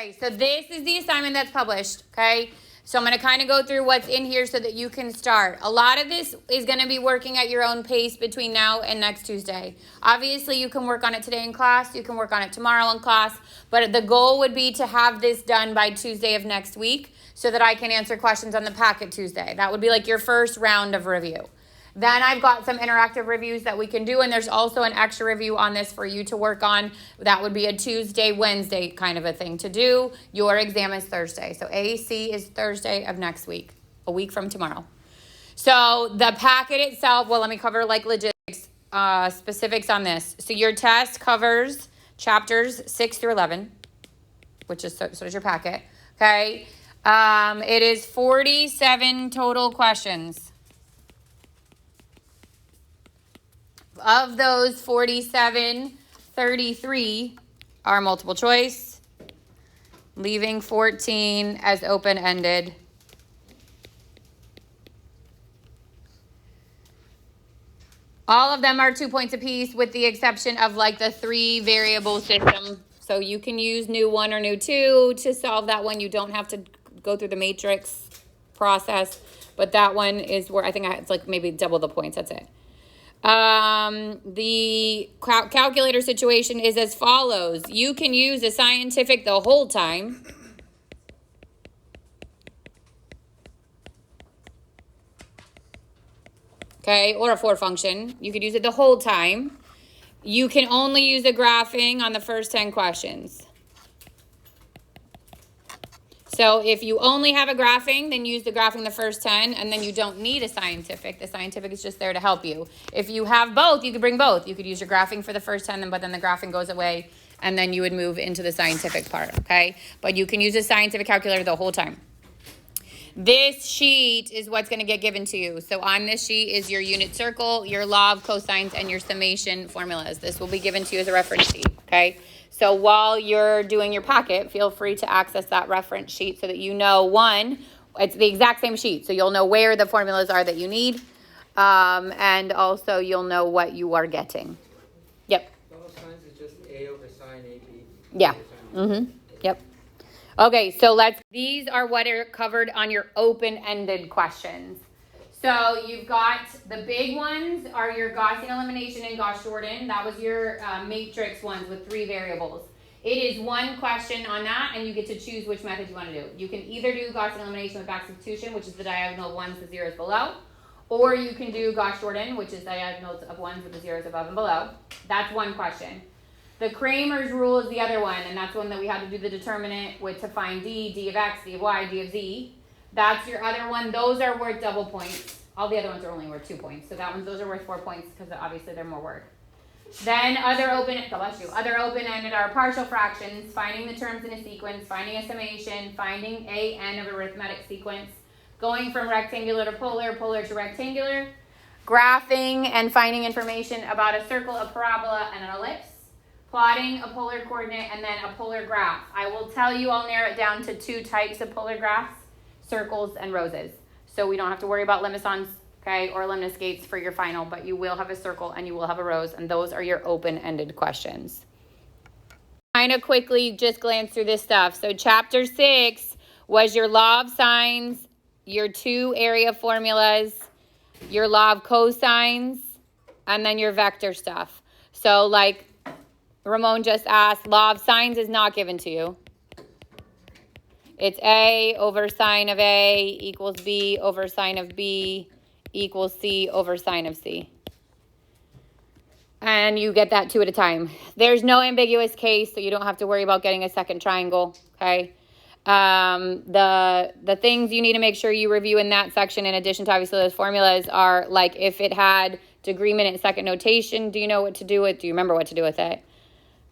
Okay, so this is the assignment that's published, okay? So I'm going to kind of go through what's in here so that you can start. A lot of this is going to be working at your own pace between now and next Tuesday. Obviously, you can work on it today in class. You can work on it tomorrow in class. But the goal would be to have this done by Tuesday of next week so that I can answer questions on the packet Tuesday. That would be like your first round of review. Then I've got some interactive reviews that we can do, and there's also an extra review on this for you to work on. That would be a Tuesday, Wednesday kind of a thing to do. Your exam is Thursday. So AC is Thursday of next week, a week from tomorrow. So the packet itself, well, let me cover like logistics, specifics on this. So your test covers chapters 6 through 11, which is so is your packet, okay? It is 47 total questions. Of those 47, 33 are multiple choice, leaving 14 as open-ended. All of them are 2 points apiece with the exception of like the 3 variable system. So you can use new 1 or new 2 to solve that one. You don't have to go through the matrix process, but that one is where I think it's like maybe double the points. That's it. The calculator situation is as follows. You can use a scientific the whole time. Okay, or a for function. You could use it the whole time. You can only use the graphing on the first 10 questions. So if you only have a graphing, then use the graphing the first 10, and then you don't need a scientific. The scientific is just there to help you. If you have both, you could bring both. You could use your graphing for the first 10, but then the graphing goes away, and then you would move into the scientific part, okay? But you can use a scientific calculator the whole time. This sheet is what's going to get given to you. So on this sheet is your unit circle, your law of cosines, and your summation formulas. This will be given to you as a reference sheet, okay? So while you're doing your packet, feel free to access that reference sheet so that you know, one, it's the exact same sheet. So you'll know where the formulas are that you need, and also you'll know what you are getting. Yep. Cosines is just A over sine AB. Yeah. Yep. Okay, so these are what are covered on your open-ended questions. So you've got the big ones are your Gaussian elimination and Gauss-Jordan. That was your matrix ones with 3 variables. It is one question on that, and you get to choose which method you want to do. You can either do Gaussian elimination with back substitution, which is the diagonal ones, the zeros below, or you can do Gauss-Jordan, which is diagonals of ones with the zeros above and below. That's one question. The Kramer's rule is the other one, and that's one that we had to do the determinant with to find d of x, d of y, d of z. That's your other one. Those are worth double points. All the other ones are only worth 2 points. So those are worth 4 points because obviously they're more work. Then other open-ended are partial fractions, finding the terms in a sequence, finding a summation, finding a n of arithmetic sequence, going from rectangular to polar, polar to rectangular, graphing and finding information about a circle, a parabola, and an ellipse, plotting a polar coordinate, and then a polar graph. I will tell you, I'll narrow it down to 2 types of polar graphs, circles and roses. So we don't have to worry about limicons, okay, or lemniscates for your final, but you will have a circle and you will have a rose, and those are your open-ended questions. Kind of quickly just glance through this stuff. So chapter 6 was your law of sines, your 2 area formulas, your law of cosines, and then your vector stuff. So like Ramon just asked, law of sines is not given to you. It's A over sine of A equals B over sine of B equals C over sine of C. And you get that 2 at a time. There's no ambiguous case, so you don't have to worry about getting a second triangle, okay? The things you need to make sure you review in that section, in addition to obviously those formulas, are like if it had degree, minute, and second notation, do you know what to do with? Do you remember what to do with it?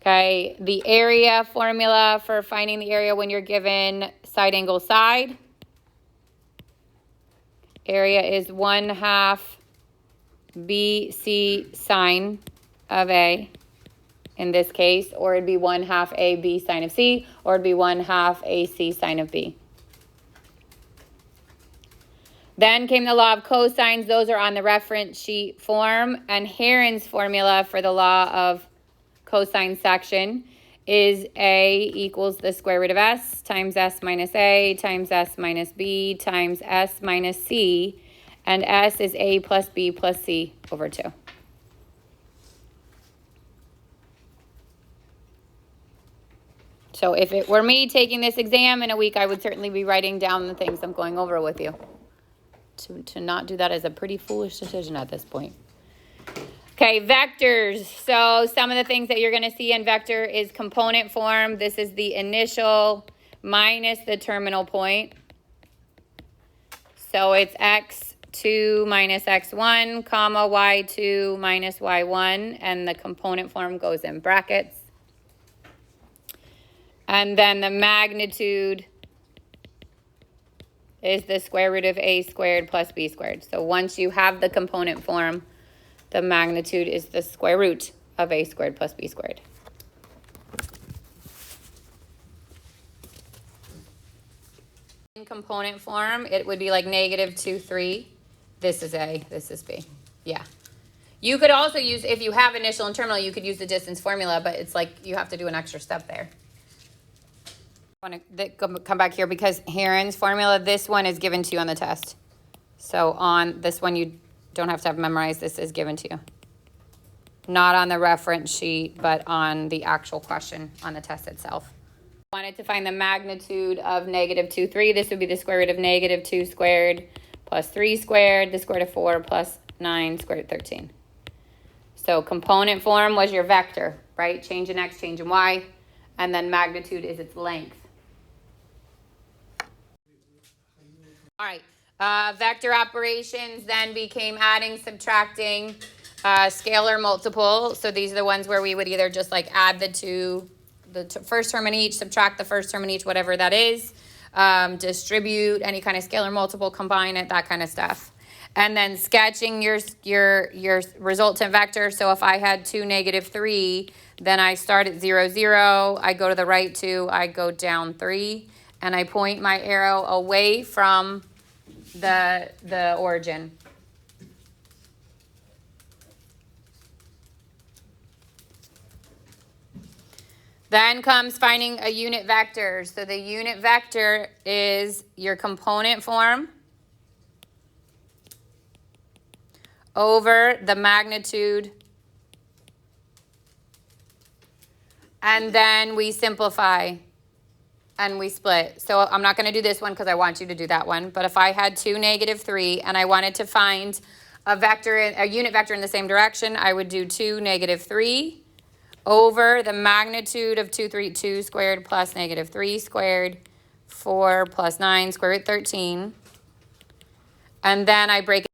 Okay, the area formula for finding the area when you're given side angle side. Area is 1/2 BC sine of A in this case, or it'd be 1/2 AB sine of C, or it'd be 1/2 AC sine of B. Then came the law of cosines. Those are on the reference sheet form. And Heron's formula for the law of cosine section is A equals the square root of S times S minus A times S minus B times S minus C, and S is A plus B plus C over 2. So if it were me taking this exam in a week, I would certainly be writing down the things I'm going over with you. To not do that is a pretty foolish decision at this point. Okay, vectors. So some of the things that you're going to see in vector is component form. This is the initial minus the terminal point. So it's x2 minus x1, comma, y2 minus y1, and the component form goes in brackets. And then the magnitude is the square root of a squared plus b squared. So once you have the component form, the magnitude is the square root of a squared plus b squared. In component form, it would be like negative 2, 3. This is A, this is B. Yeah. You could also use, if you have initial and terminal, you could use the distance formula, but it's like you have to do an extra step there. I want to come back here because Heron's formula, this one is given to you on the test. So on this one, you don't have to have memorized. This is given to you. Not on the reference sheet, but on the actual question on the test itself. I wanted to find the magnitude of negative 2, 3. This would be the square root of negative 2 squared plus 3 squared, the square root of 4 plus 9 square root of 13. So component form was your vector, right? Change in x, change in y. And then magnitude is its length. All right, vector operations then became adding, subtracting, scalar multiple. So these are the ones where we would either just like add the two, first term in each, subtract the first term in each, whatever that is, distribute any kind of scalar multiple, combine it, that kind of stuff. And then sketching your resultant vector. So if I had 2, negative 3, then I start at 0, 0, I go to the right 2, I go down 3, and I point my arrow away from the origin. Then comes finding a unit vector. So the unit vector is your component form over the magnitude, and then we simplify and we split. So I'm not going to do this one because I want you to do that one. But if I had 2, negative 3, and I wanted to find a vector, a unit vector in the same direction, I would do 2, negative 3 over the magnitude of 2 squared plus negative 3 squared, 4 plus 9 square root 13. And then I break it.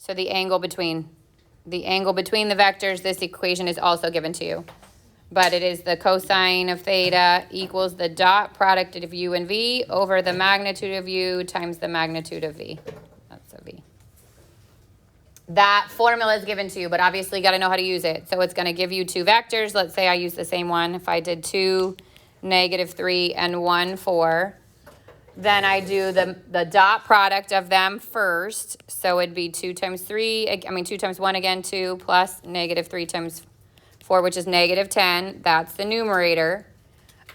So the angle between the vectors, this equation is also given to you. But it is the cosine of theta equals the dot product of u and v over the magnitude of u times the magnitude of v. That's a v. That formula is given to you, but obviously you got to know how to use it. So it's going to give you two vectors. Let's say I use the same one. If I did 2, negative 3, and 1, 4, then I do the dot product of them first. So it'd be 2 times 1 again, 2 plus negative 3 times 4, which is negative 10. That's the numerator.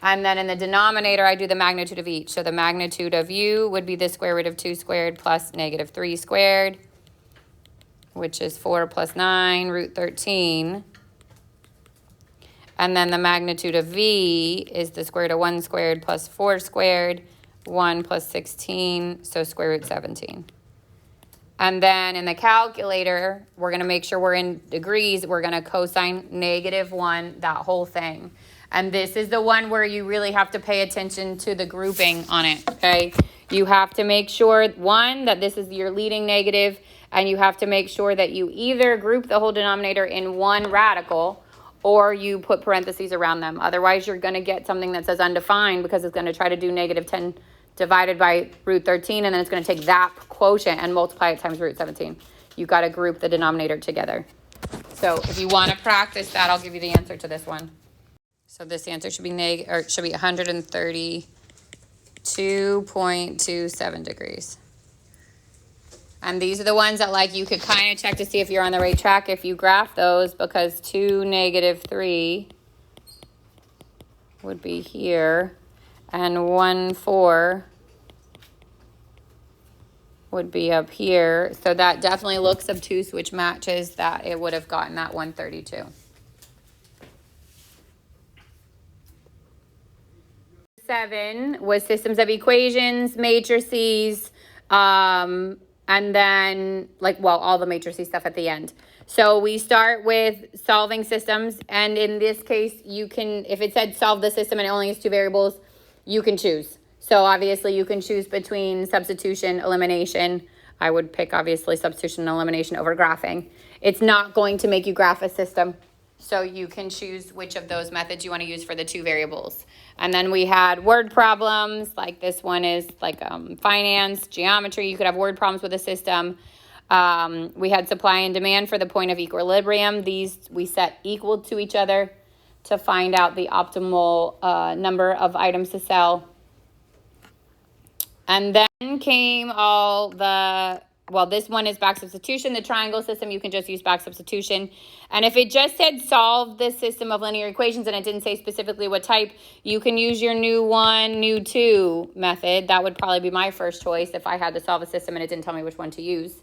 And then in the denominator, I do the magnitude of each. So the magnitude of u would be the square root of 2 squared plus negative 3 squared, which is 4 plus 9, root 13. And then the magnitude of V is the square root of 1 squared plus 4 squared, 1 plus 16, so square root 17. And then in the calculator, we're going to make sure we're in degrees. We're going to cosine -1, that whole thing. And this is the one where you really have to pay attention to the grouping on it, okay? You have to make sure, one, that this is your leading negative, and you have to make sure that you either group the whole denominator in one radical or you put parentheses around them. Otherwise, you're going to get something that says undefined because it's going to try to do -10 divided by root 13, and then it's going to take that quotient and multiply it times root 17. You've got to group the denominator together. So if you want to practice that, I'll give you the answer to this one. So this answer should be 132.27 degrees. And these are the ones that, like, you could kind of check to see if you're on the right track if you graph those, because 2, -3 would be here, and 1, 4 would be up here. So that definitely looks obtuse, which matches that it would have gotten that 132. 7 was systems of equations, matrices, and then all the matrices stuff at the end. So we start with solving systems, and in this case, you can, if it said solve the system and it only has 2 variables, you can choose. So obviously you can choose between substitution, elimination. I would pick obviously substitution and elimination over graphing. It's not going to make you graph a system. So you can choose which of those methods you want to use for the 2 variables. And then we had word problems, like this one is like finance, geometry. You could have word problems with a system. We had supply and demand for the point of equilibrium. These we set equal to each other to find out the optimal number of items to sell. And then came all the, this one is back substitution. The triangle system, you can just use back substitution. And if it just said solve this system of linear equations and it didn't say specifically what type, you can use your new 1, new 2 method. That would probably be my first choice if I had to solve a system and it didn't tell me which one to use.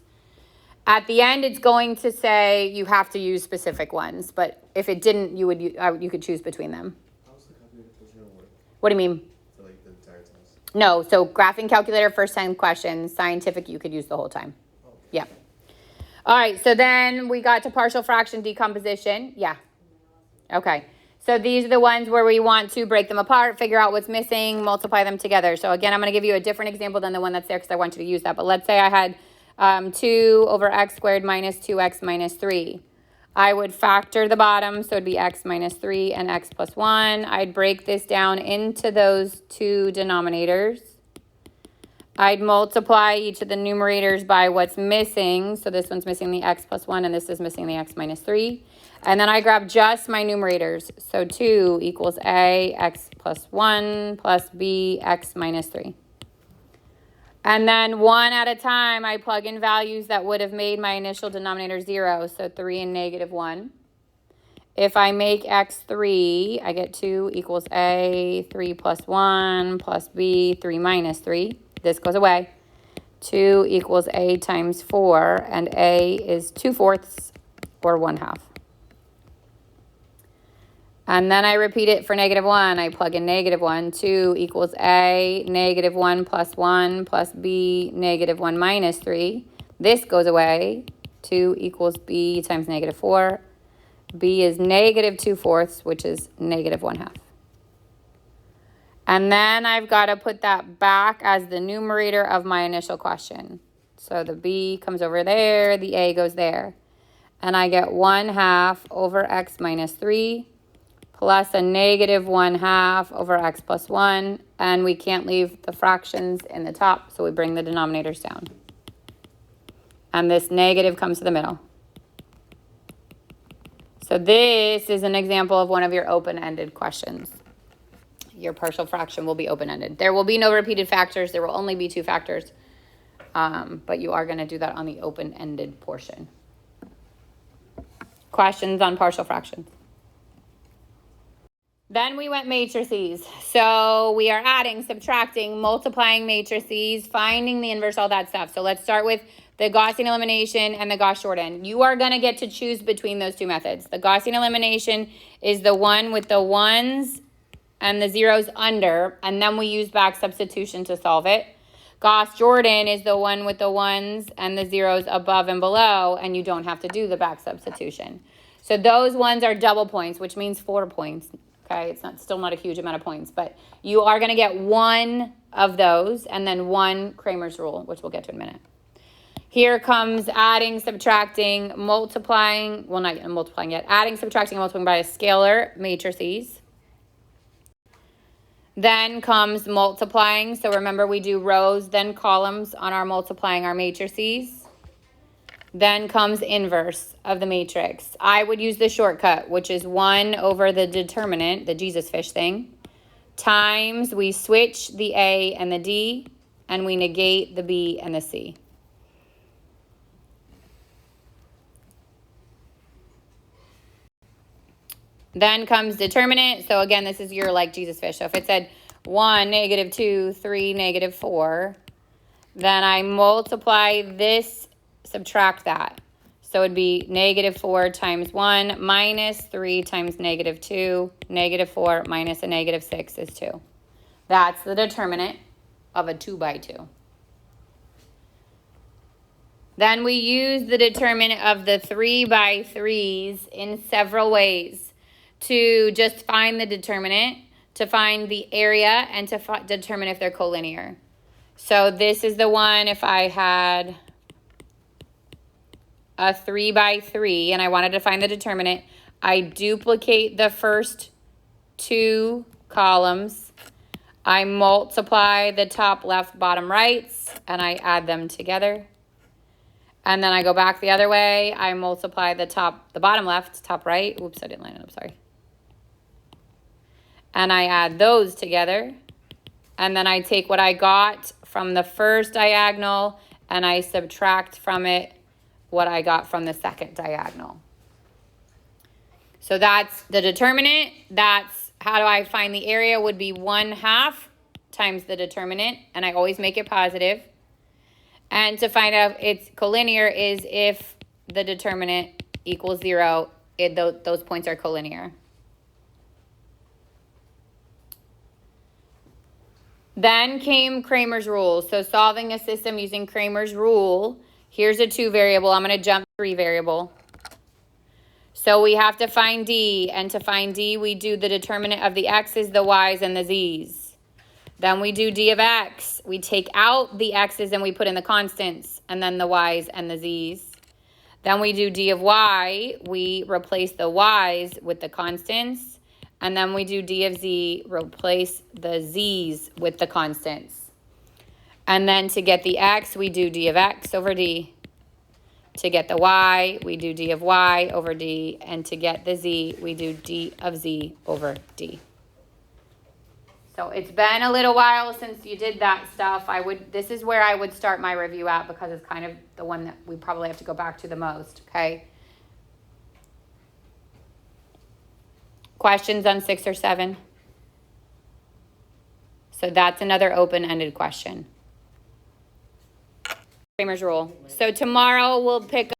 At the end, it's going to say you have to use specific ones. But if it didn't, you could choose between them. How's the calculator portion work? What do you mean? For like the entire test? No, so graphing calculator, first 10 questions. Scientific, you could use the whole time. Okay. Yeah. All right, so then we got to partial fraction decomposition. Yeah. Okay. So these are the ones where we want to break them apart, figure out what's missing, multiply them together. So again, I'm going to give you a different example than the one that's there because I want you to use that. But let's say I had 2 over x squared minus 2x minus 3. I would factor the bottom, so it'd be x minus 3 and x plus 1. I'd break this down into those 2 denominators. I'd multiply each of the numerators by what's missing. So this one's missing the x plus 1, and this is missing the x minus 3. And then I grab just my numerators. So 2 equals a, x plus 1 plus b, x minus 3. And then one at a time, I plug in values that would have made my initial denominator 0, so 3 and -1. If I make x 3, I get 2 equals a, 3 plus 1 plus b, 3 minus 3. This goes away. 2 equals a times 4, and a is 2/4 or 1/2. And then I repeat it for -1. I plug in -1. 2 equals a, -1 plus 1 plus b, -1 minus 3. This goes away. 2 equals b times -4. b is -2/4, which is -1/2. And then I've got to put that back as the numerator of my initial question. So the b comes over there, the a goes there. And I get 1/2 over x minus 3. Plus a -1/2 over x plus 1, and we can't leave the fractions in the top, so we bring the denominators down. And this negative comes to the middle. So this is an example of one of your open-ended questions. Your partial fraction will be open-ended. There will be no repeated factors. There will only be 2 factors, but you are going to do that on the open-ended portion. Questions on partial fractions? Then we went matrices. So we are adding, subtracting, multiplying matrices, finding the inverse, all that stuff. So let's start with the Gaussian elimination and the Gauss-Jordan. You are going to get to choose between those two methods. The Gaussian elimination is the one with the ones and the zeros under, and then we use back substitution to solve it. Gauss-Jordan is the one with the ones and the zeros above and below, and you don't have to do the back substitution. So those ones are double points, which means 4 points. Okay, it's still not a huge amount of points, but you are going to get one of those and then one Kramer's rule, which we'll get to in a minute. Here comes adding, subtracting, multiplying, well, not multiplying yet, adding, subtracting, and multiplying by a scalar matrices. Then comes multiplying. So remember, we do rows, then columns on our multiplying our matrices. Then comes inverse of the matrix. I would use the shortcut, which is 1 over the determinant, the Jesus fish thing, times we switch the A and the D, and we negate the B and the C. Then comes determinant. So again, this is your like Jesus fish. So if it said 1, -2, 3, -4, then I multiply this, subtract that. So it'd be -4 times 1 minus 3 times -2. -4 minus a -6 is 2. That's the determinant of a 2 by 2. Then we use the determinant of the 3 by 3s in several ways. To just find the determinant, to find the area, and to determine if they're collinear. So this is the one if I had a 3 by 3 and I wanted to find the determinant, I duplicate the first 2 columns, I multiply the top left, bottom rights, and I add them together. And then I go back the other way, I multiply the bottom left, top right, oops, I didn't line it up, sorry. And I add those together. And then I take what I got from the first diagonal and I subtract from it what I got from the second diagonal. So that's the determinant. That's how do I find the area would be 1/2 times the determinant. And I always make it positive. And to find out if it's collinear is if the determinant equals 0, those points are collinear. Then came Kramer's rule. So solving a system using Kramer's rule. Here's a 2 variable. I'm going to jump 3 variable. So we have to find D. And to find D, we do the determinant of the x's, the y's, and the z's. Then we do D of x. We take out the x's and we put in the constants. And then the y's and the z's. Then we do D of y. We replace the y's with the constants. And then we do D of z, replace the z's with the constants. And then to get the x, we do D of x over D. To get the y, we do D of y over D. And to get the z, we do D of z over D. So it's been a little while since you did that stuff. This is where I would start my review at because it's kind of the one that we probably have to go back to the most, okay? Questions on 6 or 7? So that's another open-ended question. Kramer's rule. So tomorrow we'll pick